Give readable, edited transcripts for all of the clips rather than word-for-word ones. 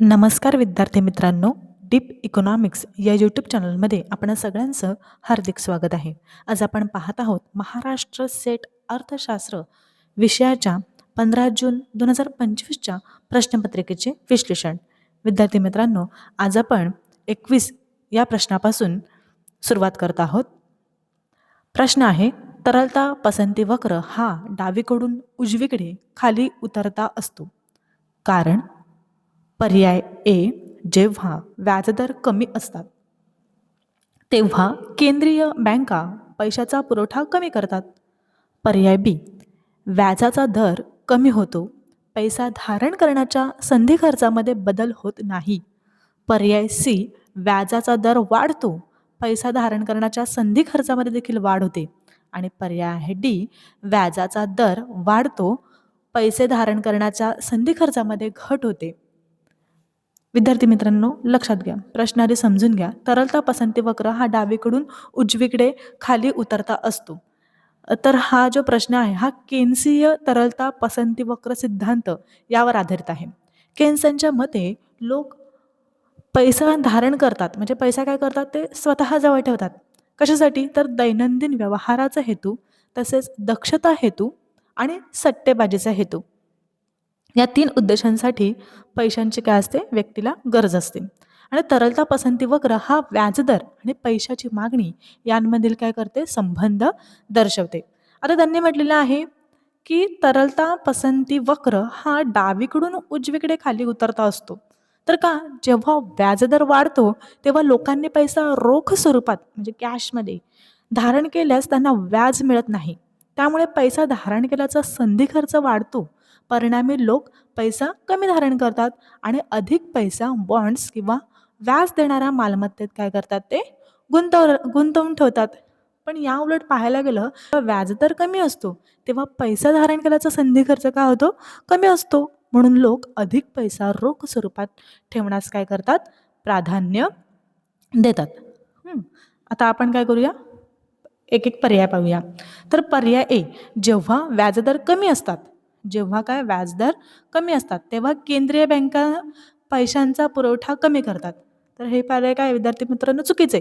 नमस्कार विद्यार्थी मित्रांनो, डीप इकॉनॉमिक्स या यूट्यूब चॅनलमध्ये आपण सगळ्यांचं हार्दिक स्वागत आहे. आज आपण पाहत आहोत महाराष्ट्र सेट अर्थशास्त्र विषयाच्या 15 जून 2025च्या प्रश्नपत्रिकेचे विश्लेषण. विद्यार्थी मित्रांनो, आज आपण 21 या प्रश्नापासून सुरुवात करत आहोत. प्रश्न आहे, तरलता पसंती वक्र हा डावीकडून उजवीकडे खाली उतरता असतो. कारण पर्याय ए, जेव्हा व्याजदर कमी असतात तेव्हा केंद्रीय बँका पैशाचा पुरवठा कमी करतात. पर्याय बी, व्याजाचा दर कमी होतो, पैसा धारण करण्याच्या संधी खर्चामध्ये बदल होत नाही. पर्याय सी, व्याजाचा दर वाढतो, पैसा धारण करण्याच्या संधी खर्चामध्ये देखील वाढ होते. आणि पर्याय आहे डी, व्याजाचा दर वाढतो, पैसे धारण करण्याच्या संधी खर्चामध्ये घट होते. विद्यार्थी मित्रांनो, लक्षात घ्या, प्रश्न आधी समजून घ्या. तरलता पसंती वक्र हा डावीकडून उजवीकडे खाली उतरता असतो. तर हा जो प्रश्न आहे हा केन्सीय तरलता पसंती वक्र सिद्धांत यावर आधारित आहे. केन्स मते लोक पैसा धारण करतात, म्हणजे पैसा काय करतात ते स्वतः जवळ ठेवतात. कशासाठी? तर दैनंदिन व्यवहाराचा हेतू, तसेच दक्षता हेतू आणि सट्टेबाजीचा हेतू, या 3 उद्देशांसाठी पैशांची काय असते, व्यक्तीला गरज असते. आणि तरलता पसंती वक्र हा व्याजदर आणि पैशाची मागणी यांमधील काय करते, संबंध दर्शवते. आता त्यांनी म्हटलेलं आहे की तरलता पसंती वक्र हा डावीकडून उजवीकडे खाली उतरता असतो. तर का? जेव्हा व्याजदर वाढतो तेव्हा लोकांनी पैसा रोख स्वरूपात म्हणजे कॅशमध्ये धारण केल्यास त्यांना व्याज मिळत नाही. त्यामुळे पैसा धारण केल्याचा संधी खर्च वाढतो. परिणामी लोक पैसा कमी धारण करतात आणि अधिक पैसा बॉन्ड्स किंवा व्याज देणाऱ्या मालमत्तेत काय करतात, ते गुंतवून ठेवतात. पण या उलट पाहायला गेलं तर व्याजदर कमी असतो तेव्हा पैसा धारण केल्याचा संधी खर्च काय होतो, कमी असतो. म्हणून लोक अधिक पैसा रोख स्वरूपात ठेवण्यास काय करतात, प्राधान्य देतात. आता आपण काय करूया, एक एक पर्याय पाहूया. तर पर्याय ए, जेव्हा व्याजदर कमी असतात, जेव्हा काय व्याजदर कमी असतात तेव्हा केंद्रीय बँका पैशांचा पुरवठा कमी करतात. तर हे पर्याय काय विद्यार्थी मित्रांनो, चुकीचे.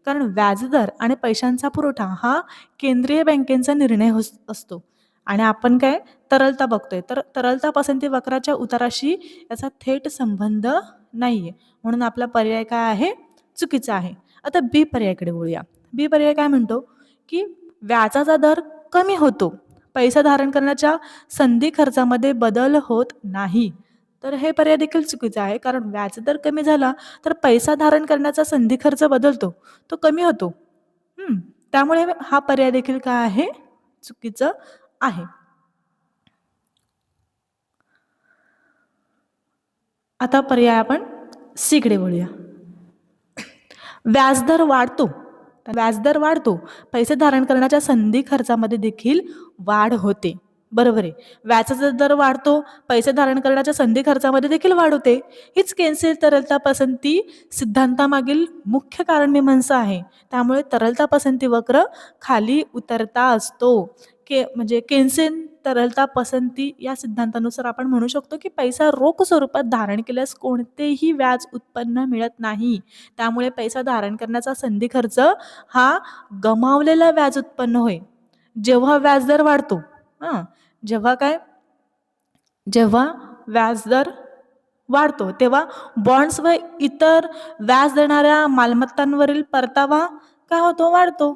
कारण व्याजदर आणि पैशांचा पुरवठा हा केंद्रीय बँकेचा निर्णय असतो. आणि आपण काय तरलता बघतोय, तर तरलता पसंती वक्राच्या उताराशी याचा थेट संबंध नाहीये. म्हणून आपला पर्याय काय आहे, चुकीचा आहे. आता बी पर्यायाकडे वळूया. बी पर्याय काय म्हणतो की व्याजाचा दर कमी होतो, पैसा धारण करण्याच्या संधी खर्चामध्ये बदल होत नाही. तर हे पर्याय देखील चुकीचा आहे. कारण व्याजदर कमी झाला तर पैसा धारण करण्याचा संधी खर्च बदलतो, तो कमी होतो. त्यामुळे हा पर्याय देखील काय आहे, चुकीचं आहे. आता पर्याय आपण सीकडे वळूया. व्याजदर वाढतो, पैसे धारण करण्याच्या संधी खर्चामध्ये देखील वाढ होते. बरोबर आहे. व्याजाचा दर वाढतो, पैसे धारण करण्याच्या संधी खर्चामध्ये देखील वाढ होते. हीच केन्सीय तरलता पसंती सिद्धांतामागील मुख्य कारण मीमांसा आहे. त्यामुळे तरलता पसंती वक्र खाली उतरता असतो. म्हणजे केन्सीय तरलता पसंती या सिद्धांतानुसार आपण म्हणू शकतो की पैसा रोख स्वरूपात धारण केल्यास कोणतेही व्याज उत्पन्न मिळत नाही. त्यामुळे पैसा धारण करण्याचा संधी खर्च हा गमावलेला व्याज उत्पन्न होय. जेव्हा व्याजदर वाढतो, जेव्हा व्याजदर वाढतो तेव्हा बॉन्ड्स व इतर व्याज देणाऱ्या मालमत्तांवरील परतावा काय होतो, वाढतो.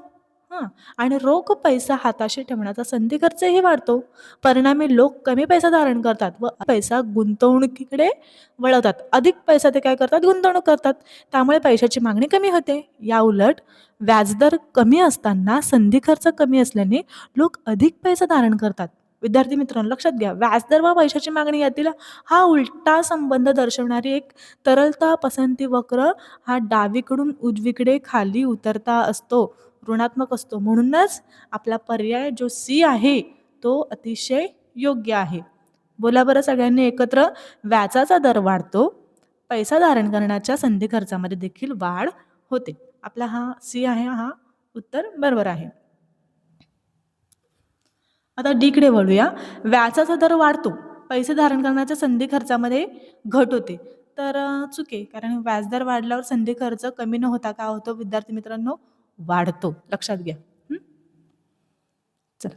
आणि रोख पैसा हाताशी ठेवण्याचा संधी खर्चही वाढतो. परिणामी लोक कमी पैसा धारण करतात व पैसा गुंतवणुकीकडे वळवतात. अधिक पैसा ते काय करतात, गुंतवणूक करतात. त्यामुळे पैशाची मागणी कमी होते. या उलट व्याजदर कमी असताना संधी खर्च कमी असल्याने लोक अधिक पैसा धारण करतात. विद्यार्थी मित्रांनो, लक्षात घ्या, व्याजदर व पैशाची मागणी यातील हा उलटा संबंध दर्शवणारी एक तरलता पसंती वक्र हा डावीकडून उजवीकडे खाली उतरता असतो, ऋणात्मक असतो. म्हणूनच आपला पर्याय जो सी आहे तो अतिशय योग्य आहे. बोला बरं सगळ्यांनी एकत्र. व्याजाचा दर वाढतो, पैसा धारण करण्याच्या संधी खर्चामध्ये देखील वाढ होते. आपला हा सी आहे, हा उत्तर बरोबर आहे. आता डीकडे वळूया. व्याजाचा दर वाढतो, पैसे धारण करण्याच्या संधी खर्चामध्ये घट होते. तर चूक आहे. कारण व्याजदर वाढल्यावर संधी खर्च कमी न होता काय होतो विद्यार्थी मित्रांनो? वाढतो. लक्षात घ्या. हं? चला.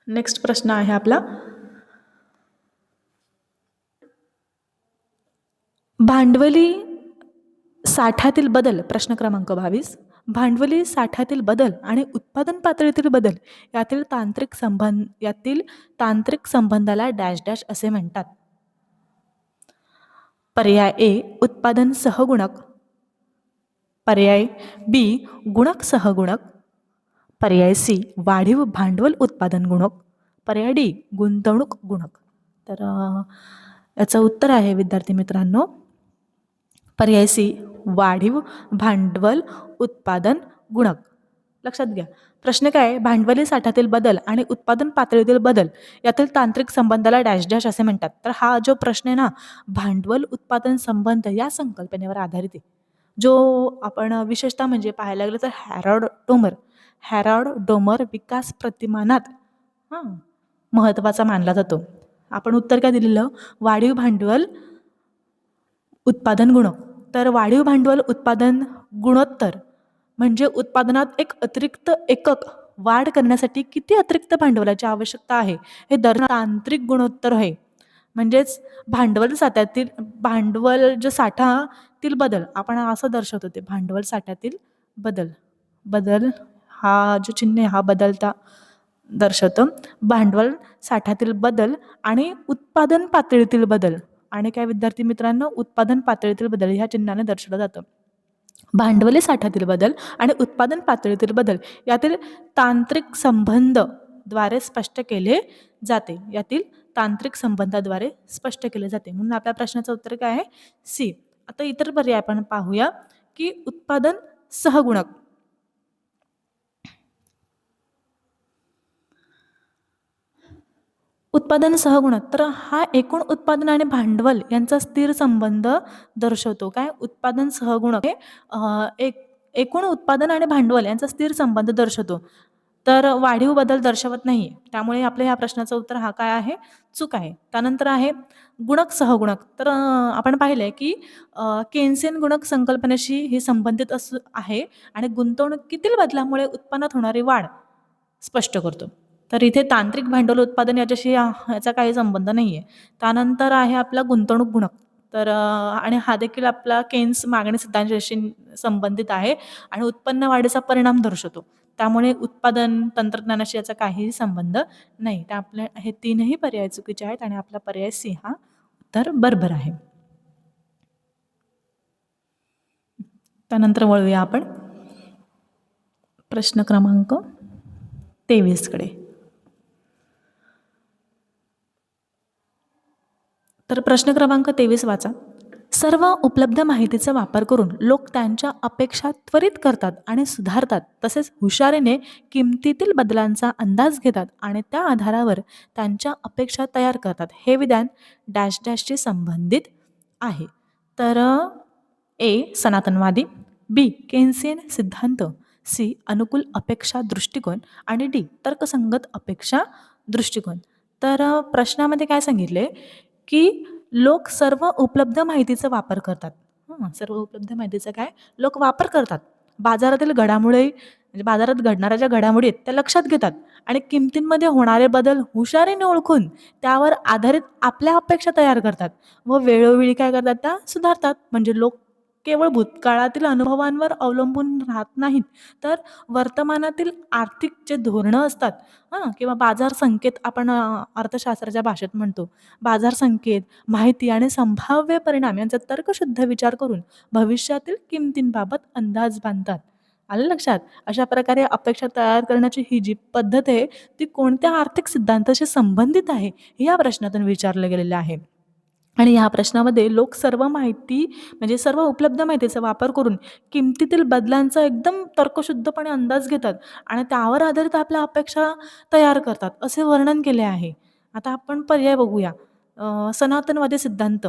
नेक्स्ट प्रश्न आहे आपला, भांडवली साठ्यातील बदल. प्रश्न क्रमांक 22. भांडवली साठ्यातील बदल आणि उत्पादन पातळीतील बदल यातील तांत्रिक संबंधाला डॅश डॅश असे म्हणतात. पर्याय ए उत्पादन सहगुणक, पर्याय बी गुणक सहगुणक, पर्याय सी वाढीव भांडवल उत्पादन गुणक, पर्याय डी गुंतवणूक गुणक. तर याचं उत्तर आहे विद्यार्थी मित्रांनो पर्याय सी वाढीव भांडवल उत्पादन गुणक. लक्षात घ्या. प्रश्न काय आहे? भांडवली साठ्यातील बदल आणि उत्पादन पातळीतील बदल यातील तांत्रिक संबंधाला डॅश डॅश असे म्हणतात. तर हा जो प्रश्न आहे ना, भांडवल उत्पादन संबंध या संकल्पनेवर आधारित आहे. जो आपण विशेषतः म्हणजे पाहायला गेलं तर हॅरॉड डोमर विकास प्रतिमानात महत्त्वाचा मानला जातो. आपण उत्तर काय दिलेलं? वाढीव भांडवल उत्पादन गुणक. तर वाढीव भांडवल उत्पादन गुणोत्तर म्हणजे उत्पादनात एक अतिरिक्त एकक वाढ करण्यासाठी किती अतिरिक्त भांडवलाची आवश्यकता आहे हे तांत्रिक गुणोत्तर आहे. म्हणजेच भांडवल जो साठ्यातील बदल आपण असं दर्शवतो ते भांडवल साठ्यातील बदल हा जो चिन्ह आहे हा बदलता दर्शवतो. भांडवल साठ्यातील बदल आणि उत्पादन पातळीतील बदल आणि काय विद्यार्थी मित्रांनो उत्पादन पातळीतील बदल ह्या चिन्हाने दर्शवलं जातं. भांडवली साठ्यातील बदल आणि उत्पादन पातळीतील बदल यातील तांत्रिक संबंधाद्वारे स्पष्ट केले जाते. म्हणून आपल्या प्रश्नाचं उत्तर काय आहे? सी. आता इतर पर्याय आपण पाहूया की उत्पादन सहगुणक. उत्पादन सहगुणक तर हा एकूण उत्पादन आणि भांडवल यांचा स्थिर संबंध दर्शवतो. काय? उत्पादन सहगुणक हे एकूण उत्पादन आणि भांडवल यांचा स्थिर संबंध दर्शवतो. तर वाढीव बदल दर्शवत नाही. त्यामुळे आपल्या ह्या प्रश्नाचं उत्तर हा काय आहे? चूक आहे. त्यानंतर आहे गुणक सहगुणक. तर आपण पाहिलंय की केन्सियन गुणक संकल्पनेशी हे संबंधित आहे आणि गुंतवणुकीतील बदलामुळे उत्पन्नात होणारी वाढ स्पष्ट करतो. तर इथे तांत्रिक भांडवल उत्पादन याचा काही संबंध नाही आहे. त्यानंतर आहे आपला गुंतवणूक गुणक. तर आणि हा देखील आपला केन्स मागणी सिद्धांताशी संबंधित आहे आणि उत्पन्न वाढीचा परिणाम दर्शवतो. त्यामुळे उत्पादन तंत्रज्ञानाशी याचा काहीही संबंध नाही. तर आपले हे तीनही पर्याय चुकीचे आहेत आणि आपला पर्याय सी हा उत्तर बरोबर आहे. त्यानंतर वळूया आपण प्रश्न क्रमांक 23 कडे. तर प्रश्न क्रमांक 23 वाचा. सर्व उपलब्ध माहितीचा वापर करून लोक त्यांच्या अपेक्षा त्वरित करतात आणि सुधारतात. तसेच हुशारीने किमतीतील बदलांचा अंदाज घेतात आणि त्या आधारावर त्यांच्या अपेक्षा तयार करतात. हे विधान डॅश डॅशशी संबंधित आहे. तर ए सनातनवादी, बी केन्सियन सिद्धांत, सी अनुकूल अपेक्षा दृष्टिकोन आणि डी तर्कसंगत अपेक्षा दृष्टिकोन. तर प्रश्नामध्ये काय सांगितले की लोक सर्व उपलब्ध माहितीचा वापर करतात. सर्व उपलब्ध माहितीचा काय लोक वापर करतात. बाजारातील घडामोडी म्हणजे बाजारात घडणाऱ्या ज्या घडामोडी आहेत त्या लक्षात घेतात आणि किमतींमध्ये होणारे बदल हुशारीने ओळखून त्यावर आधारित आपल्या अपेक्षा तयार करतात व वेळोवेळी काय करतात त्या सुधारतात. म्हणजे लोक केवळ भूतकाळातील अनुभवांवर अवलंबून राहत नाहीत तर वर्तमानातील आर्थिक जे धोरणं असतात किंवा बाजार संकेत आपण अर्थशास्त्राच्या भाषेत म्हणतो. बाजार संकेत, माहिती आणि संभाव्य परिणाम यांचा तर्कशुद्ध विचार करून भविष्यातील किमतींबाबत अंदाज बांधतात. आलं लक्षात? अशा प्रकारे अपेक्षा तयार करण्याची ही जी पद्धत आहे ती कोणत्या आर्थिक सिद्धांताशी संबंधित आहे हे या प्रश्नातून विचारलं गेलेलं आहे. आणि ह्या प्रश्नामध्ये लोक सर्व उपलब्ध माहितीचा वापर करून किमतीतील बदलांचा एकदम तर्कशुद्धपणे अंदाज घेतात आणि त्यावर आधारित आपल्या अपेक्षा तयार करतात असे वर्णन केले आहे. आता आपण पर्याय बघूया. सनातनवादी सिद्धांत.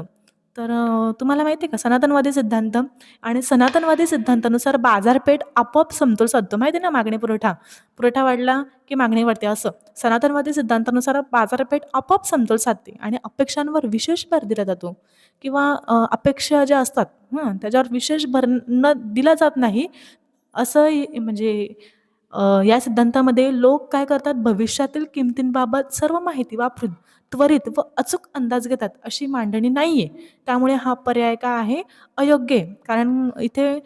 तर तुम्हाला माहिती आहे का सनातनवादी सिद्धांत आणि सनातनवादी सिद्धांतानुसार बाजारपेठ आपोआप समतोल साधतो. माहिती आहे ना मागणी पुरवठा. पुरवठा वाढला की मागणी वाढते असं. सनातनवादी सिद्धांतानुसार बाजारपेठ आपोआप समतोल साधते आणि अपेक्षांवर विशेष भर दिला जातो किंवा अपेक्षा ज्या असतात त्याच्यावर विशेष भर न दिला जात नाही. असं म्हणजे या सिद्धांतामध्ये लोक काय करतात भविष्यातील किमतींबाबत सर्व माहिती वापरून त्वरित व अचूक अंदाज घेतात अशी मांडणी नाहीये. त्यामुळे हा पर्याय काय आहे अयोग्य आहे. कारण इथे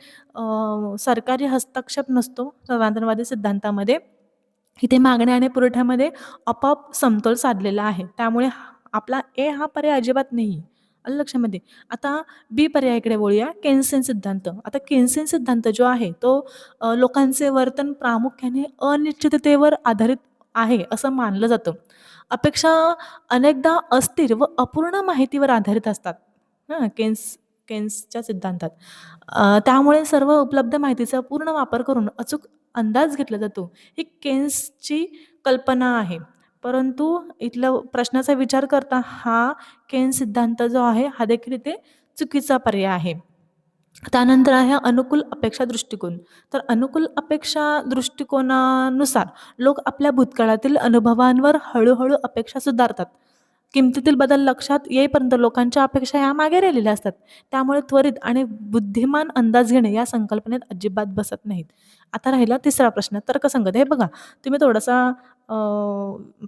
सरकारी हस्तक्षेप नसतो समांतरवादी सिद्धांतामध्ये. इथे मागण्या आणि पुरवठ्यामध्ये आपोआप समतोल साधलेला आहे. त्यामुळे आपला ए हा पर्याय अजिबात नाही. आलं लक्षामध्ये. आता बी पर्यायाकडे वळूया केन्सियन सिद्धांत. आता केन्सियन सिद्धांत जो आहे तो लोकांचे वर्तन प्रामुख्याने अनिश्चिततेवर आधारित आहे असं मानलं जातं. अपेक्षा अनेकदा अस्थिर व अपूर्ण माहितीवर आधारित असतात. केन्सच्या सिद्धांतात. त्यामुळे सर्व उपलब्ध माहितीचा पूर्ण वापर करून अचूक अंदाज घेतला जातो. ही केन्सची कल्पना आहे. परंतु इथल्या प्रश्नाचा विचार करता हा केन्स सिद्धांत जो आहे हा देखील इथे चुकीचा पर्याय आहे. त्यानंतर आहे अनुकूल अपेक्षा दृष्टिकोन. तर अनुकूल अपेक्षा दृष्टिकोनानुसार लोक आपल्या भूतकाळातील अनुभवांवर हळू अपेक्षा सुधारतात. किमतीतील बदल लक्षात येईपर्यंत लोकांच्या अपेक्षा या मागे राहिलेल्या असतात. त्यामुळे त्वरित आणि बुद्धिमान अंदाज घेणे या संकल्पनेत अजिबात बसत नाहीत. आता राहिला तिसरा प्रश्न तर्कसंगत. हे बघा तुम्ही थोडासा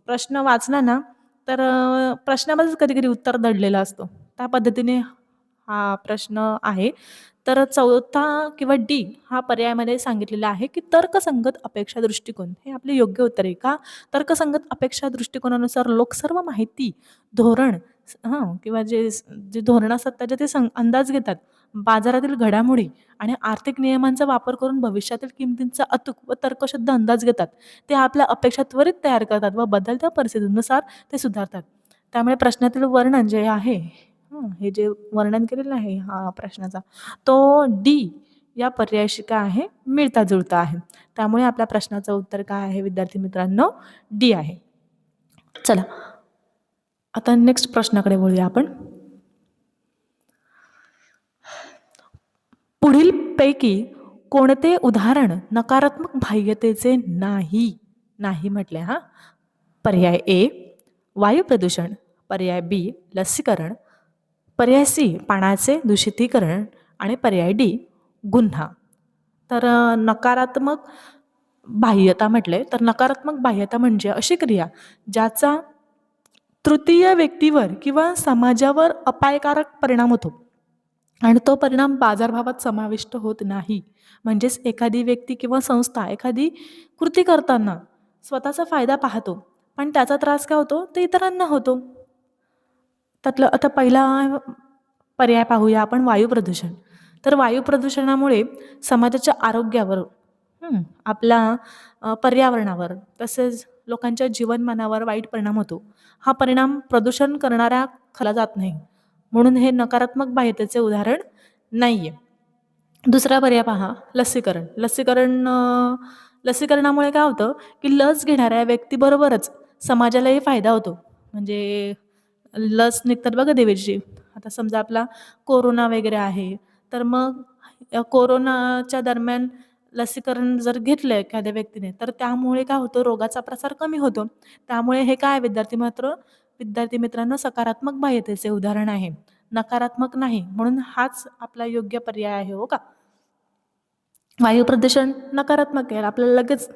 प्रश्न वाचला ना तर प्रश्नामध्येच कधी-कधी उत्तर दडलेला असतो. त्या पद्धतीने हा प्रश्न आहे. तर चौथा किंवा डी हा पर्यायामध्ये सांगितलेला आहे, की तर्कसंगत अपेक्षा दृष्टिकोन हे आपले योग्य उत्तर आहे. का? तर्कसंगत अपेक्षा दृष्टिकोनानुसार लोक सर्व माहिती, धोरण किंवा जे धोरणं असतात त्याचे ते अंदाज घेतात. बाजारातील घडामोडी आणि आर्थिक नियमांचा वापर करून भविष्यातील किमतींचा अचूक व तर्कशुद्ध अंदाज घेतात. ते आपल्या अपेक्षा त्वरित तयार करतात व बदलत्या परिस्थितीनुसार ते सुधारतात. त्यामुळे प्रश्नातील वर्णन जे आहे हे जे वर्णन केलेलं आहे हा प्रश्नाचा, तो डी या पर्यायाशी काय आहे मिळता-जुळता आहे. त्यामुळे आपल्या प्रश्नाचं उत्तर काय आहे विद्यार्थी मित्रांनो? डी आहे. चला, आता नेक्स्ट प्रश्नाकडे वळूया आपण. पुढीलपैकी कोणते उदाहरण नकारात्मक बाह्यतेचे नाही? नाही म्हटले हां. पर्याय ए वायू प्रदूषण, पर्याय बी लसीकरण, पर्याय सी पाण्याचे दूषितीकरण आणि पर्याय डी गुन्हा. तर नकारात्मक बाह्यता म्हटले तर नकारात्मक बाह्यता म्हणजे अशी क्रिया ज्याचा तृतीय व्यक्तीवर किंवा समाजावर अपायकारक परिणाम होतो आणि तो परिणाम बाजारभावात समाविष्ट होत नाही. म्हणजेच एखादी व्यक्ती किंवा संस्था एखादी कृती करताना स्वतःचा फायदा पाहतो, पण त्याचा त्रास काय होतो? ते इतरांना होतो. त्यातलं आता पहिला पर्याय पाहूया आपण वायू प्रदूषण. तर वायू प्रदूषणामुळे समाजाच्या आरोग्यावर, आपल्या पर्यावरणावर तसेच लोकांच्या जीवनमानावर वाईट परिणाम होतो. हा परिणाम प्रदूषण करणाऱ्या खाला जात नाही. म्हणून हे नकारात्मक बाह्यतेचे उदाहरण नाहीये. दुसरा पर्याय पहा लसीकरण. लसीकरणामुळे काय होतं, की लस घेणाऱ्या व्यक्तीबरोबरच समाजालाही फायदा होतो. म्हणजे लस निघतात बघा देवीची. आता समजा आपला कोरोना वगैरे आहे, तर मग कोरोनाच्या दरम्यान लसीकरण जर घेतलं एखाद्या व्यक्तीने, तर त्यामुळे काय होतं रोगाचा प्रसार कमी होतो. त्यामुळे हे काय विद्यार्थी मित्रांनो सकारात्मक बाह्यतेचे उदाहरण आहे. नकारात्मक नाही. म्हणून हाच आपला योग्य पर्याय आहे हो का? वायू प्रदूषण नकारात्मक आहे. आपल्याला लगेच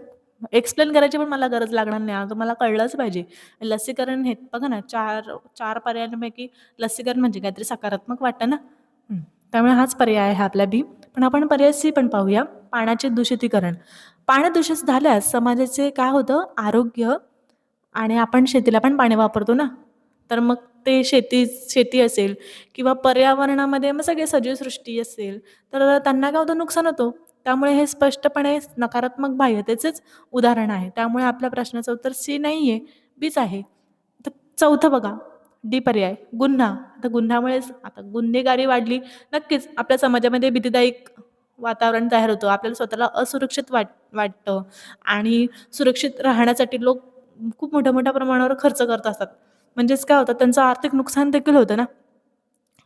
एक्सप्लेन करायची पण मला गरज लागणार नाही. तुम्हाला कळलंच पाहिजे. लसीकरण हे बघा ना 4 पर्यायांपैकी लसीकरण म्हणजे काहीतरी सकारात्मक वाटतं ना. त्यामुळे हाच पर्याय आहे आपला बी. पण आपण पर्याय सी पण पाहूया. पाण्याचे दूषितीकरण. पाणी दूषित झाल्यास समाजाचे काय होतं आरोग्य आणि आपण शेतीला पण पाणी वापरतो ना. तर मग ते शेती असेल किंवा पर्यावरणामध्ये मग सगळे सजीव सृष्टी असेल, तर त्यांना काय होतं नुकसान होतं. त्यामुळे हे स्पष्टपणे नकारात्मक बाह्यतेचेच उदाहरण आहे. त्यामुळे आपल्या प्रश्नाचं उत्तर सी नाही आहे, बीच आहे. तर चौथं बघा, डी पर्याय गुन्हा. आता गुन्ह्यामुळेच आता गुन्हेगारी वाढली. नक्कीच आपल्या समाजामध्ये भीतीदायक वातावरण तयार होतं. आपल्याला स्वतःला असुरक्षित वाटतं आणि सुरक्षित राहण्यासाठी लोक खूप मोठ्या-मोठ्या प्रमाणावर खर्च करत असतात. म्हणजेच काय होतं त्यांचं आर्थिक नुकसान देखील होतं ना.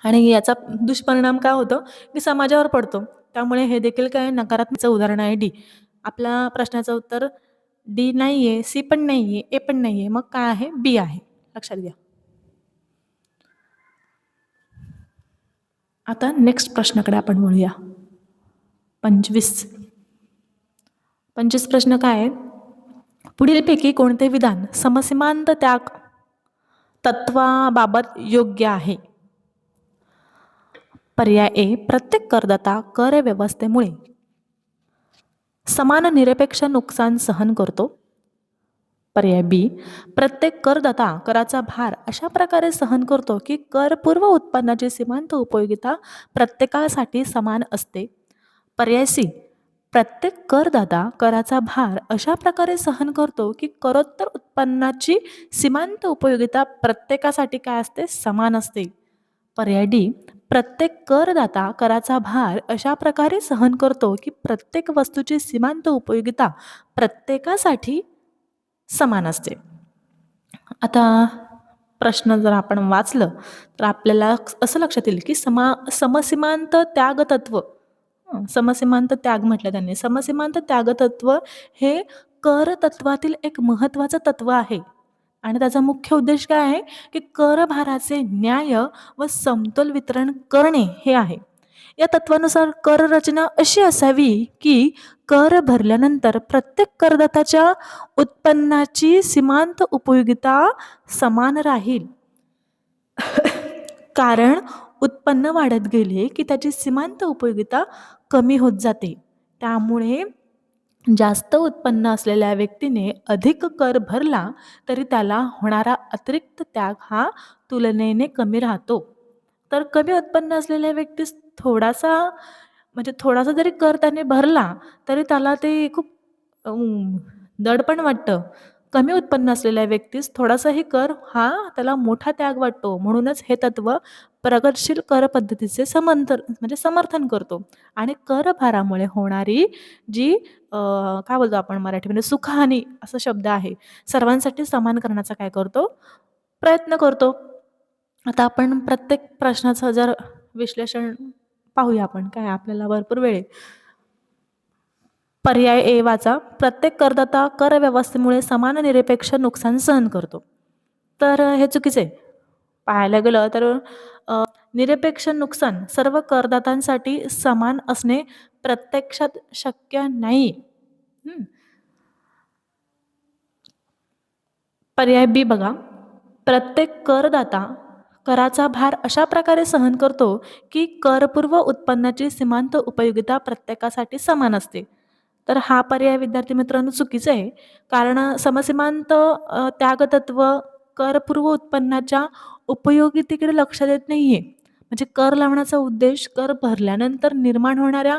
आणि याचा दुष्परिणाम काय होतो, की समाजावर पडतो. त्यामुळे हे देखील काय नकारात्मकचं उदाहरण आहे डी. आपल्या प्रश्नाचं उत्तर डी नाहीये, सी पण नाहीये, ए पण नाहीये. मग काय आहे? बी आहे. लक्षात घ्या. आता नेक्स्ट प्रश्नाकडे आपण वळूया. 25. 25 प्रश्न काय आहे? पुढीलपैकी कोणते विधान समसीमांत त्याग तत्वाबाबत योग्य आहे? पर्याय ए. प्रत्येक करदाता कर व्यवस्थेमुळे समान निरपेक्ष नुकसान सहन करतो. पर्याय बी. प्रत्येक करदाता कराचा भार अशा प्रकारे सहन करतो की करपूर्व उत्पन्नाची सीमांत उपयोगिता प्रत्येकासाठी समान असते. पर्याय सी. प्रत्येक करदाता कराचा भार अशा प्रकारे सहन करतो की करोत्तर उत्पन्नाची सीमांत उपयोगिता प्रत्येकासाठी काय असते? समान असते. पर्याय डी. प्रत्येक करदाता कराचा भार अशा प्रकारे सहन करतो की प्रत्येक वस्तूची सीमांत उपयोगिता प्रत्येकासाठी समान असते. आता प्रश्न जर आपण वाचलं तर आपल्याला असं लक्षात येईल की समसीमांत त्यागतत्व, समसीमांत त्याग म्हटलं त्यांनी. समसीमांत त्यागतत्व हे कर तत्वातील एक महत्त्वाचं तत्व आहे आणि त्याचा मुख्य उद्देश काय आहे, की करभाराचे न्याय व समतोल वितरण करणे हे आहे. या तत्वानुसार कर रचना अशी असावी की कर भरल्यानंतर प्रत्येक करदात्याच्या उत्पन्नाची सीमांत उपयोगिता समान राहील. कारण उत्पन्न वाढत गेले की त्याची सीमांत उपयोगिता कमी होत जाते. त्यामुळे जास्त उत्पन्न असलेल्या व्यक्तीने अधिक कर भरला तरी त्याला होणारा अतिरिक्त त्याग हा तुलनेने कमी राहतो. तर कमी उत्पन्न असलेल्या व्यक्तीस थोडासा जरी कर त्याने भरला तरी त्याला ते खूप दडपण वाटतं. कमी उत्पन्न असलेल्या व्यक्तीस थोडासाही कर हा त्याला मोठा त्याग वाटतो. म्हणूनच हे तत्व प्रगतशील कर पद्धतीचे समर्थन करतो आणि करभारामुळे होणारी जी काय बोलतो आपण मराठीमध्ये सुखहानी असा शब्द आहे, सर्वांसाठी समान करण्याचा काय करतो? प्रयत्न करतो. आता आपण प्रत्येक प्रश्नाचं जर विश्लेषण पाहूया आपण. काय आपल्याला भरपूर वेळ आहे. पर्याय ए वाचा. प्रत्येक करदाता कर व्यवस्थेमुळे समान निरपेक्ष नुकसान सहन करतो. तर हे चुकीचं आहे. पाहायला गेलं तर निरपेक्ष नुकसान सर्व करदात्यांसाठी समान असणे प्रत्यक्षात शक्य नाही. पर्याय बी बघा. प्रत्येक करदाता कराचा भार अशा प्रकारे सहन करतो की करपूर्व उत्पन्नाची सीमांत उपयोगिता प्रत्येकासाठी समान असते. तर हा पर्याय विद्यार्थी मित्रांनो चुकीचा आहे. कारण समसीमांत त्यागतत्व करपूर्व उत्पन्नाच्या उपयोगितेकडे लक्ष देत नाहीये. म्हणजे कर लावण्याचा उद्देश कर भरल्यानंतर निर्माण होणाऱ्या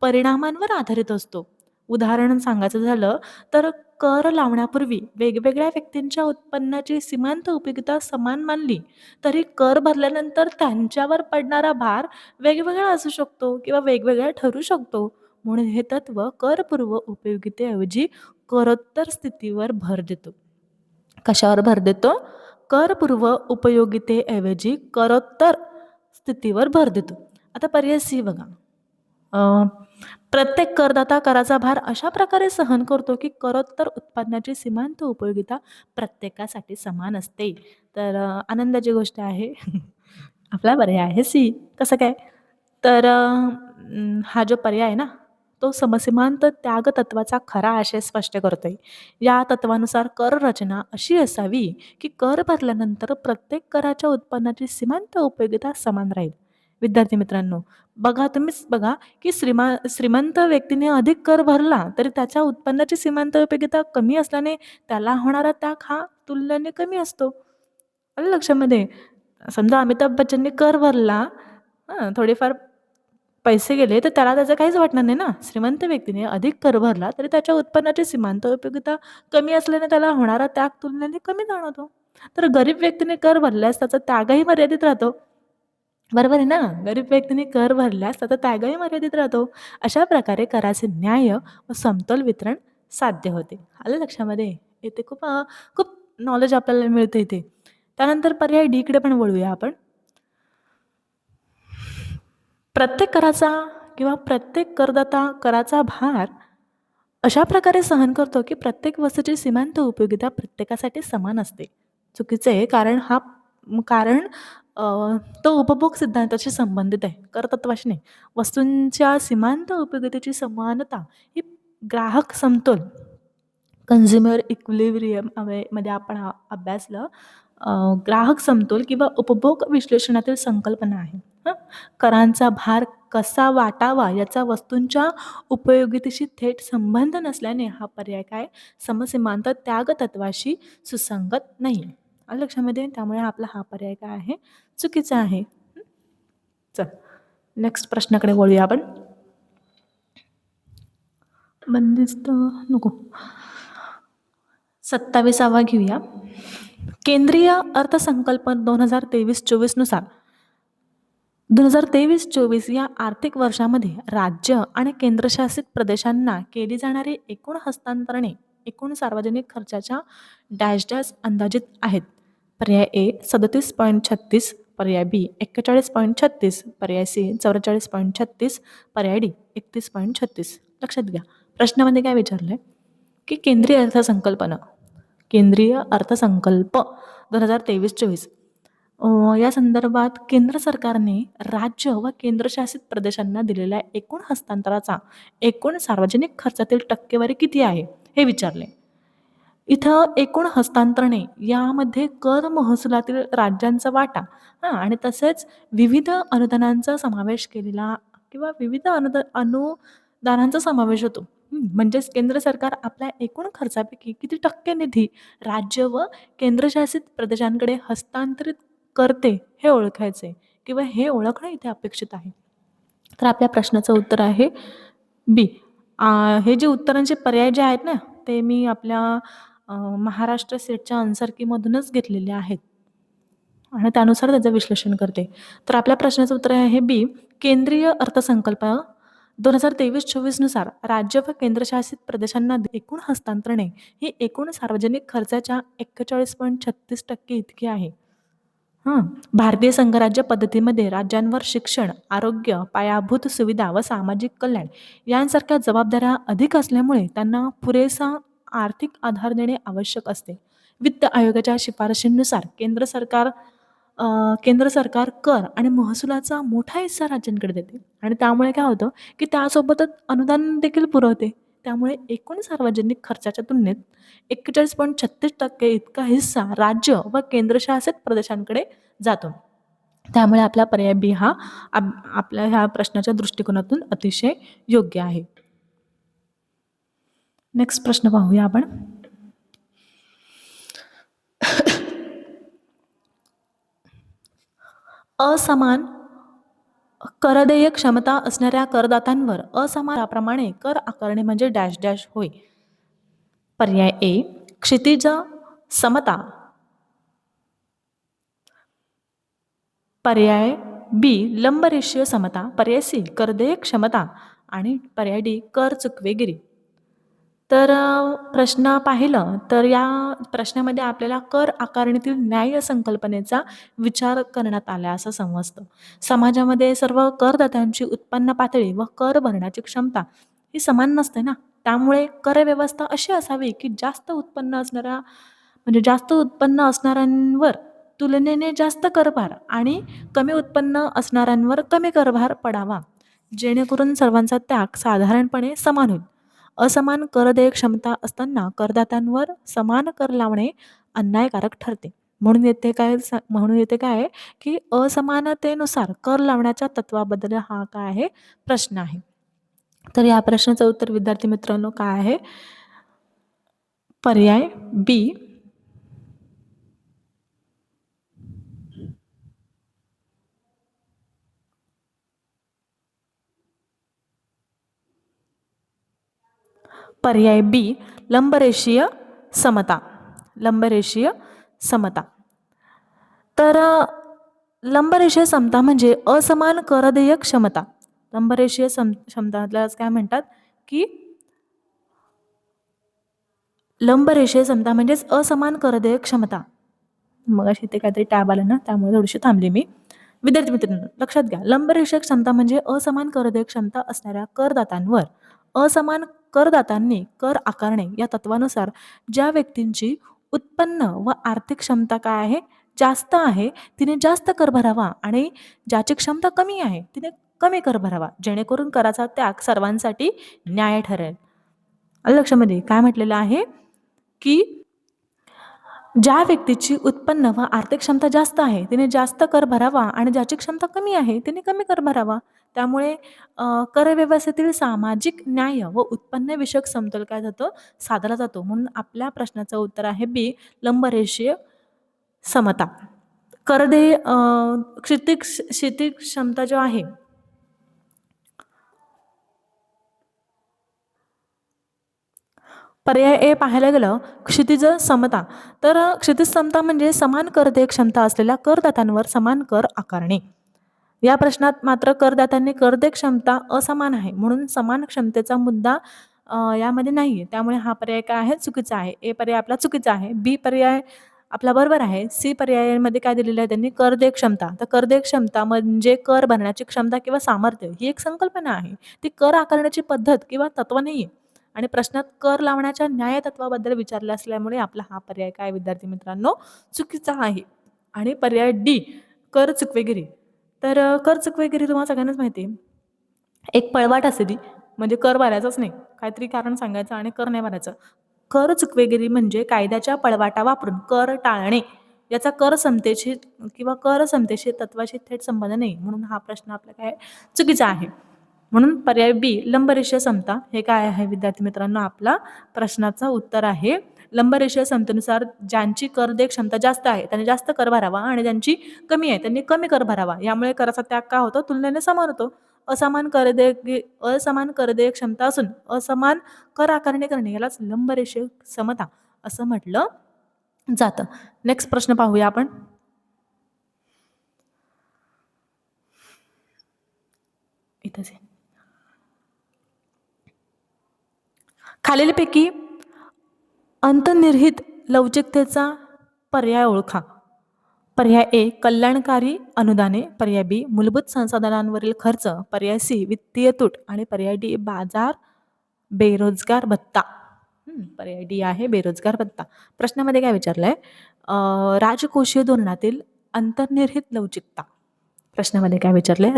परिणामांवर आधारित असतो. उदाहरण सांगायचं झालं तर कर लावण्यापूर्वी वेगवेगळ्या व्यक्तींच्या उत्पन्नाची सीमांत उपयोगिता समान मानली तरी कर भरल्यानंतर त्यांच्यावर पडणारा भार वेगवेगळा असू शकतो किंवा वेगवेगळा ठरू शकतो. म्हणून हे तत्व करपूर्व उपयोगितेऐवजी करोत्तर स्थितीवर भर देतो. कशावर भर देतो? करपूर्व उपयोगितेऐवजी करोत्तर स्थितीवर भर देतो. आता पर्याय सी बघा. प्रत्येक करदाता कराचा भार अशा प्रकारे सहन करतो की करोत्तर उत्पन्नाची सीमांत उपयोगिता प्रत्येकासाठी समान असते. तर आनंदाची गोष्ट आहे. आपला पर्याय आहे सी. कसं काय? तर हा जो पर्याय आहे ना, तो समसीमांत त्याग तत्वाचा खरा आशय स्पष्ट करतोय. या तत्वानुसार कर रचना अशी असावी की कर भरल्यानंतर प्रत्येक कराच्या उत्पन्नाची सीमांत उपयोगिता समान राहील. विद्यार्थी मित्रांनो, तुम्हीच बघा की श्रीमंत व्यक्तीने अधिक कर भरला तरी त्याच्या उत्पन्नाची सीमांत उपयोगिता कमी असल्याने त्याला होणारा त्याग हा तुलनेने कमी असतो. आलं लक्षामध्ये? समजा अमिताभ बच्चनने कर भरला, थोडेफार पैसे गेले तर त्याला त्याचं काहीच वाटणार नाही ना. श्रीमंत व्यक्तीने अधिक कर भरला तरी त्याच्या उत्पन्नाची सीमांत उपयोगिता कमी असल्याने त्याला होणारा त्याग तुलनेने कमी जाणवतो. तर गरीब व्यक्तीने कर भरल्यास त्याचा त्यागही मर्यादित राहतो. बरोबर आहे ना? गरीब व्यक्तीने कर भरल्यास त्याचा त्यागही मर्यादित राहतो. अशा प्रकारे कराचे न्याय व समतोल वितरण साध्य होते. आलं लक्षामध्ये? इथे खूप नॉलेज आपल्याला मिळतं इथे. त्यानंतर पर्याय डीकडे पण वळूया आपण. प्रत्येक कराचा किंवा प्रत्येक करदाता कराचा भार अशा प्रकारे सहन करतो, की प्रत्येक वस्तूची सीमांत उपयोगिता प्रत्येकासाठी समान असते. चुकीचं आहे कारण अ, तो उपभोग सिद्धांताशी संबंधित आहे, करतत्वाशी नाही. वस्तूंच्या सीमांत उपयोगितेची समानता ही ग्राहक समतोल कन्झ्युमर इक्विलिब्रियम मध्ये आपण अभ्यासलं. अ, ग्राहक समतोल किंवा उपभोग विश्लेषणातील संकल्पना आहे. हं. करांचा भार कसा वाटावा याचा वस्तूंच्या उपयोगितेशी थेट संबंध नसल्याने हा पर्याय काय समसीमांत त्याग तत्वाशी सुसंगत नाही. आलं लक्षामध्ये? त्यामुळे आपला हा पर्याय काय आहे चुकीचा आहे. चल नेक्स्ट प्रश्नाकडे वळूया आपण. बंदिस्त नको. 27वा घेऊया. केंद्रीय अर्थसंकल्प 2023-24 नुसार 2023-24 या आर्थिक वर्षामध्ये राज्य आणि केंद्रशासित प्रदेशांना केली जाणारी एकूण हस्तांतरणे एकूण सार्वजनिक खर्चाच्या डॅश डॅश अंदाजित आहेत. पर्याय ए 37.36, पर्याय बी 41.36, पर्याय सी 44.36, पर्याय डी 31.36. लक्षात घ्या प्रश्नामध्ये काय विचारलंय की केंद्रीय अर्थसंकल्प 2023-24 या संदर्भात केंद्र सरकारने राज्य व केंद्रशासित प्रदेशांना दिलेल्या एकूण हस्तांतराचा एकूण सार्वजनिक खर्चातील टक्केवारी किती आहे हे विचारले. इथं एकूण हस्तांतरणे यामध्ये कर महसुलातील राज्यांचा वाटा आणि तसेच विविध अनुदानांचा समावेश केलेला किंवा विविध अनुदानांचा समावेश होतो. म्हणजेच केंद्र सरकार आपल्या एकूण खर्चापैकी किती टक्के निधी राज्य व केंद्रशासित प्रदेशांकडे हस्तांतरित करते हे ओळखायचे किंवा हे ओळखणं इथे अपेक्षित आहे. तर आपल्या प्रश्नाचं उत्तर आहे बी. हे जे उत्तरांचे पर्याय जे आहेत ना ते मी आपल्या महाराष्ट्र सेटच्या आन्सर कीमधूनच घेतलेले आहेत आणि त्यानुसार त्याचं विश्लेषण करते. तर आपल्या प्रश्नाचं उत्तर आहे बी. केंद्रीय अर्थसंकल्प 2023-24 नुसार राज्य व केंद्रशासित प्रदेशांना एकूण हस्तांतरणे ही एकूण सार्वजनिक खर्चाच्या 41.36% इतकी आहे. भारतीय संघराज्य पद्धतीमध्ये राज्यांवर शिक्षण, आरोग्य, पायाभूत सुविधा व सामाजिक कल्याण यांसारख्या जबाबदाऱ्या अधिक असल्यामुळे त्यांना पुरेसा आर्थिक आधार देणे आवश्यक असते. वित्त आयोगाच्या शिफारशींनुसार केंद्र सरकार कर आणि महसुलाचा मोठा हिस्सा राज्यांकडे देते आणि त्यामुळे काय होतं की त्यासोबतच अनुदान देखील पुरवते. त्यामुळे एकूण सार्वजनिक खर्चाच्या तुलनेत 41.36% इतका हिस्सा राज्य व केंद्रशासित प्रदेशांकडे जातो. त्यामुळे आपला पर्याय बी हा आपल्या ह्या प्रश्नाच्या दृष्टिकोनातून अतिशय योग्य आहे. नेक्स्ट प्रश्न पाहूया आपण. असमान करदेय क्षमता असणाऱ्या करदात्यांवर असमानाप्रमाणे कर आकारणे म्हणजे डॅश डॅश होय. पर्याय ए क्षितिज समता, पर्याय बी लंबरेषीय समता, पर्याय सी करदेय क्षमता आणि पर्याय डी कर चुकवेगिरी. तर प्रश्न पाहिलं तर या प्रश्नामध्ये आपल्याला कर आकारणीतील न्याय संकल्पनेचा विचार करण्यात आला असं समजतं. समाजामध्ये सर्व करदात्यांची उत्पन्न पातळी व कर भरण्याची क्षमता ही समान नसते ना. त्यामुळे कर व्यवस्था अशी असावी की जास्त उत्पन्न असणाऱ्यांवर तुलनेने जास्त करभार आणि कमी उत्पन्न असणाऱ्यांवर कमी करभार पडावा, जेणेकरून सर्वांचा त्याग साधारणपणे समान होईल. असमान करदेय क्षमता असताना करदात्यांवर समान कर लावणे अन्यायकारक ठरते. म्हणून येते काय आहे की असमानतेनुसार कर लावण्याच्या तत्वाबद्दल हा काय आहे प्रश्न आहे. तर या प्रश्नाचं उत्तर विद्यार्थी मित्रांनो काय आहे? पर्याय बी पर्याय बी लंबरेषीय समता. लंबरेषीय समता. तर लंबरेषीय समता म्हणजे असमान करदेय क्षमता. लंबरेषीय क्षमताला काय म्हणतात की लंबरेषीय समता म्हणजेच असमान करदेय क्षमता. मग अशी ते काहीतरी टॅब आलं ना त्यामुळे थोडीशी थांबली मी. विद्यार्थी मित्रांनो, लक्षात घ्या, लंबरेषीय क्षमता म्हणजे असमान करदेय क्षमता असणाऱ्या करदात्यांवर असमान करदात्यांनी कर आकारणे या तत्वानुसार ज्या व्यक्तींची उत्पन्न व आर्थिक क्षमता काय आहे, जास्त आहे, तिने जास्त कर भरावा आणि ज्याची क्षमता कमी आहे तिने कमी कर भरावा, जेणेकरून कराचा त्याग सर्वांसाठी न्याय ठरेल. आलं लक्षामध्ये काय म्हटलेलं आहे की ज्या व्यक्तीची उत्पन्न व आर्थिक क्षमता जास्त आहे तिने जास्त कर भरावा आणि ज्याची क्षमता कमी आहे तिने कमी कर भरावा. त्यामुळे कर व्यवस्थेतील सामाजिक न्याय व उत्पन्नविषयक समतोल काय जातो, साधला जातो. म्हणून आपल्या प्रश्नाचं उत्तर आहे बी, लंबरेषीय समता. करदेय क्षितिज क्षमता जो आहे, पर्याय ए पाहायला गेलं क्षितिज समता, तर क्षितिज समता म्हणजे समान करदेय क्षमता असलेल्या करदात्यांवर समान कर आकारणे. या प्रश्नात मात्र करदात्यांनी करदेय क्षमता असमान आहे म्हणून समान क्षमतेचा मुद्दा यामध्ये नाही आहे. त्यामुळे हा पर्याय काय आहे, चुकीचा आहे. ए पर्याय आपला चुकीचा आहे. बी पर्याय आपला बरोबर आहे. सी पर्यायामध्ये काय दिलेलं आहे त्यांनी, करदेय क्षमता. तर करदेय क्षमता म्हणजे कर भरण्याची क्षमता किंवा सामर्थ्य ही एक संकल्पना आहे. ती कर आकारण्याची पद्धत किंवा तत्व नाही आहे. आणि प्रश्नात कर लावण्याच्या न्याय तत्वाबद्दल विचारले असल्यामुळे आपला हा पर्याय काय विद्यार्थी मित्रांनो, चुकीचा आहे. आणि पर्याय डी, कर चुकवेगिरी. तर कर चुकवेगिरी तुम्हाला सगळ्यांनाच माहिती आहे, एक पळवाट असते ती, म्हणजे कर भरायचाच नाही, काहीतरी कारण सांगायचं आणि कर नाही भरायचं. कर चुकवेगिरी म्हणजे कायद्याच्या पळवाटा वापरून कर टाळणे, याचा कर समतेशी किंवा कर समतेशी तत्वाशी थेट संबंध नाही. म्हणून हा प्रश्न आपला काय चुकीचा आहे. म्हणून पर्याय बी, लंबरेषीय समता हे काय आहे विद्यार्थी मित्रांनो, आपला प्रश्नाचं उत्तर आहे. लंबरेषीय समतेनुसार ज्यांची करदेय क्षमता जास्त आहे त्यांनी जास्त कर भरावा आणि ज्यांची कमी आहे त्यांनी कमी कर भरावा. यामुळे कराचा त्याग काय होतो, तुलनेने समान होतो. असमान करदेय क्षमता असून असमान कर आकारणी करणे यालाच लंबरेषीय समता असं म्हटलं जातं. नेक्स्ट प्रश्न पाहूया आपण. इथंच आहे. खालीलपैकी अंतर्निहित लवचिकतेचा पर्याय ओळखा. पर्याय ए, कल्याणकारी अनुदाने. पर्याय बी, मूलभूत संसाधनांवरील खर्च. पर्याय सी, वित्तीय तूट. आणि पर्याय डी, बाजार बेरोजगार भत्ता. पर्याय डी आहे बेरोजगार भत्ता. प्रश्नामध्ये काय विचारलंय, राजकोषीय धोरणातील अंतर्निहित लवचिकता. प्रश्नामध्ये काय विचारलंय,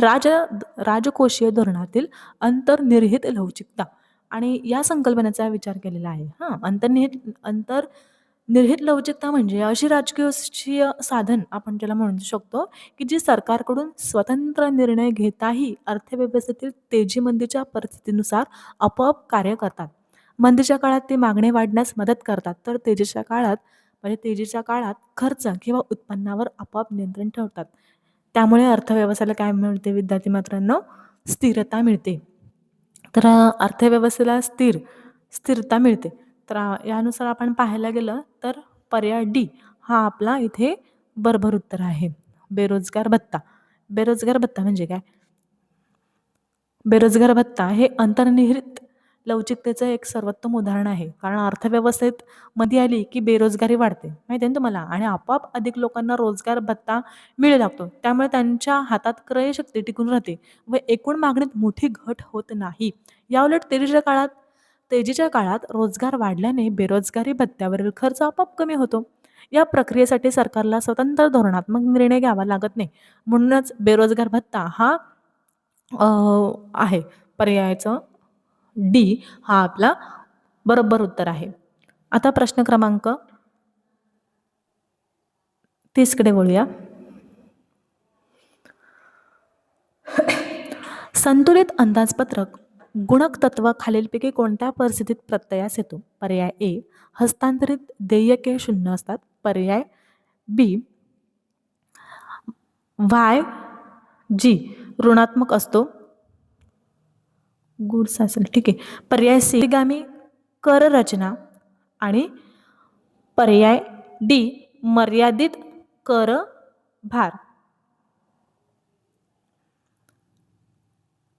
राजकोषीय धोरणातील अंतर्निहित लवचिकता आणि या संकल्पनेचा विचार केलेला आहे. अंतर्निहित लवचिकता म्हणजे अशी राजकीय साधन आपण ज्याला म्हणू शकतो की जी सरकारकडून स्वतंत्र निर्णय घेताही अर्थव्यवस्थेतील तेजी मंदीच्या परिस्थितीनुसार आपोआप कार्य करतात. मंदीच्या काळात ती मागणी वाढण्यास मदत करतात, तर तेजीच्या काळात खर्च किंवा उत्पन्नावर आपोआप नियंत्रण ठेवतात. त्यामुळे अर्थव्यवस्थेला काय मिळते विद्यार्थी मित्रांनो, स्थिरता मिळते. तर अर्थव्यवस्थेला स्थिरता मिळते. तर यानुसार आपण पाहायला गेलं तर पर्याय डी हा आपला इथे बरोबर उत्तर आहे. बेरोजगार भत्ता. बेरोजगार भत्ता म्हणजे काय, बेरोजगार भत्ता हे अंतर्निहित लवचिकतेचं एक सर्वोत्तम उदाहरण आहे. कारण अर्थव्यवस्थेत मध्ये आली की बेरोजगारी वाढते, माहिती आहे ना तुम्हाला, आणि आपोआप अधिक लोकांना रोजगार भत्ता मिळू लागतो. त्यामुळे त्यांच्या हातात क्रयशक्ती टिकून राहते व एकूण मागणीत मोठी घट होत नाही. याउलट तेजीच्या काळात रोजगार वाढल्याने बेरोजगारी भत्त्यावरील खर्च आपोआप कमी होतो. या प्रक्रियेसाठी सरकारला स्वतंत्र धोरणात्मक निर्णय घ्यावा लागत नाही. म्हणूनच बेरोजगार भत्ता हा आहे. पर्यायाचं डी हा आपला बरोबर उत्तर आहे. आता प्रश्न क्रमांक 30 कडे वळूया. संतुलित अंदाजपत्रक गुणक तत्व खालीलपैकी कोणत्या परिस्थितीत प्रत्ययास येतो. पर्याय ए, हस्तांतरित देयके शून्य असतात. पर्याय बी, वाय जी ऋणात्मक असतो. गुड्स असेल, ठीक आहे. पर्याय सी, गामी कर रचना. आणि पर्याय डी, मर्यादित कर भार.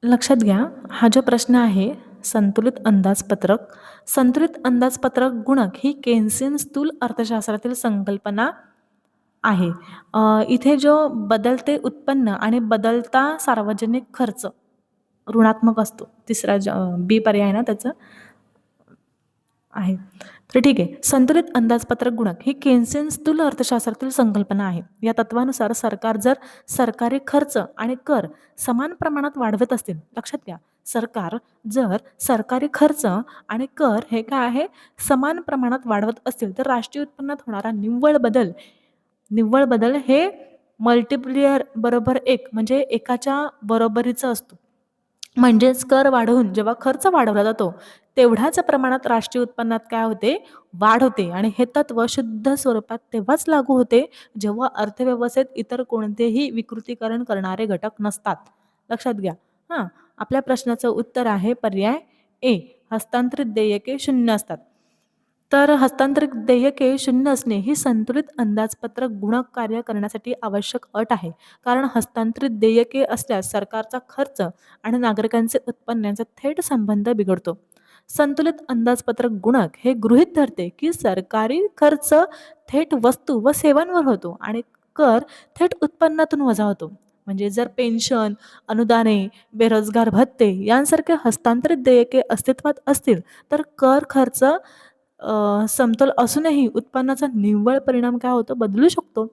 लक्षात घ्या, हा जो प्रश्न आहे संतुलित अंदाजपत्रक गुणक ही केन्सियन स्थूल अर्थशास्त्रातील संकल्पना आहे. इथे जो बदलते उत्पन्न आणि बदलता सार्वजनिक खर्च ऋणात्मक असतो. तिसरा बी पर्याय आहे ना त्याचं आहे. तर ठीक आहे. संतुलित अंदाजपत्रक गुणक ही केन्सियन स्थूल अर्थशास्त्रातील संकल्पना आहे. या तत्वानुसार सरकार जर सरकारी खर्च आणि कर समान प्रमाणात वाढवत असतील, लक्षात घ्या, सरकार जर सरकारी खर्च आणि कर हे काय आहे समान प्रमाणात वाढवत असतील, तर राष्ट्रीय उत्पन्नात होणारा निव्वळ बदल हे मल्टिप्लियर बरोबर 1 म्हणजे एकाच्या बरोबरीचा असतो. म्हणजेच कर वाढवून जेव्हा खर्च वाढवला जातो, तेवढ्याच प्रमाणात राष्ट्रीय उत्पन्नात काय होते? वाढ होते आणि हे तत्व शुद्ध स्वरूपात तेव्हाच लागू होते, जेव्हा अर्थव्यवस्थेत इतर कोणतेही विकृतीकरण करणारे घटक नसतात. लक्षात घ्या. हां, आपल्या प्रश्नाचं उत्तर आहे पर्याय ए. हस्तांतरित देयके 0 असतात. तर हस्तांतरित देयके 0 असणे ही संतुलित अंदाजपत्रक गुणक कार्य करण्यासाठी आवश्यक अट आहे. कारण हस्तांतरित देयके असल्यास सरकारचा खर्च आणि नागरिकांचे उत्पन्न यांचा थेट संबंध बिघडतो. संतुलित अंदाजपत्रक गुणक हे गृहीत धरते की सरकारी खर्च थेट वस्तू व सेवांवर होतो आणि कर थेट उत्पन्नातून वजा होतो. म्हणजे जर पेन्शन, अनुदाने, बेरोजगार भत्ते यांसारखे हस्तांतरित देयके अस्तित्वात असतील, तर कर खर्च समतोल असूनही उत्पन्नाचा निव्वळ परिणाम काय होतो? बदलू शकतो.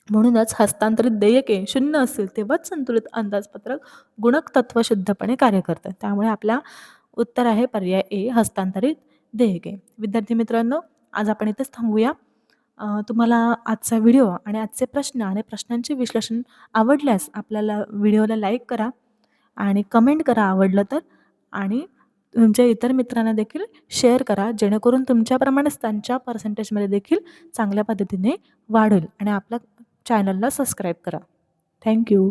म्हणूनच हस्तांतरित देयके 0 असतील तेव्हाच संतुलित अंदाजपत्रक गुणक तत्व शुद्धपणे कार्य करतं. त्यामुळे आपला उत्तर आहे पर्याय ए. हस्तांतरित देयके. विद्यार्थी मित्रांनो, आज आपण इथेच थांबूया. तुम्हाला आजचा व्हिडिओ आणि आजचे प्रश्न आणि प्रश्नांचे विश्लेषण आवडल्यास आपल्याला व्हिडिओला लाईक करा आणि कमेंट करा आवडलं तर, आणि तुमच्या इतर मित्रांना देखील शेअर करा, जेणेकरून तुमच्याप्रमाणेच त्यांच्या पर्सेंटेजमध्ये देखील चांगल्या पद्धतीने वाढ होईल, आणि आपल्या चॅनलला सबस्क्राईब करा. Thank you.